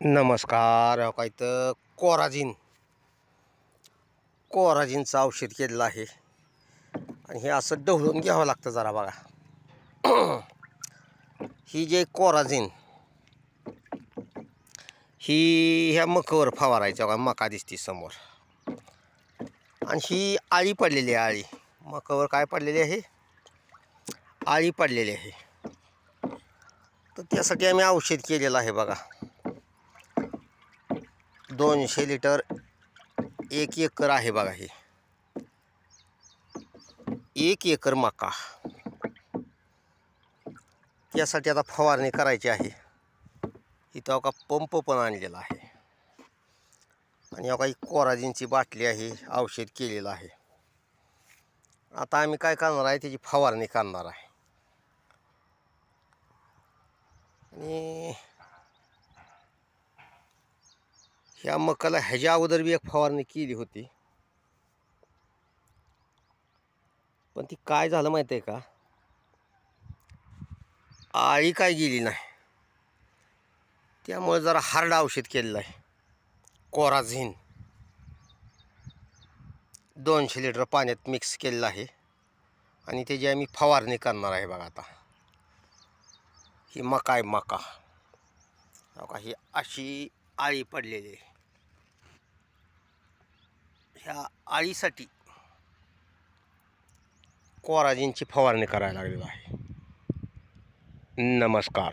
नमस्कार. काय तर कोराजिनचं औषध केलेलं आहे आणि हे असं ढवळून घ्यावं लागतं जरा बघा. ही जे कोराजिन ही ह्या मकावर फवारायचं बघा. मका दिसते समोर आणि ही आळी पडलेली आहे. आळी मकावर काय पडलेली आहे? आळी पडलेली आहे. तर त्यासाठी आम्ही औषध केलेलं आहे बघा. 200 लिटर 1 एकर आहे बघा. हे 1 एकर मका. त्यासाठी आता फवारणी करायची आहे. इथं का पंप पण आणलेला आहे आणि काही कोराजिनची बाटली आहे. औषध केलेलं आहे. आता आम्ही काय करणार आहे, त्याची फवारणी करणार आहे. आणि ह्या मकाला ह्याच्या अगोदर बी एक फवारणी केली होती, पण ती काय झालं माहिती आहे का, आळी काय गेली नाही. त्यामुळे जरा हार्ड औषध केलेलं आहे. कोराजिन 200 लिटर पाण्यात मिक्स केलेलं आहे आणि त्याची आम्ही फवारणी करणार आहे बघा. आता ही मका आहे. मका बघा, ही अशी आळी पडलेली आहे. ह्या आळीसाठी कोराजिनची फवारणी करायला लागलेली आहे. नमस्कार.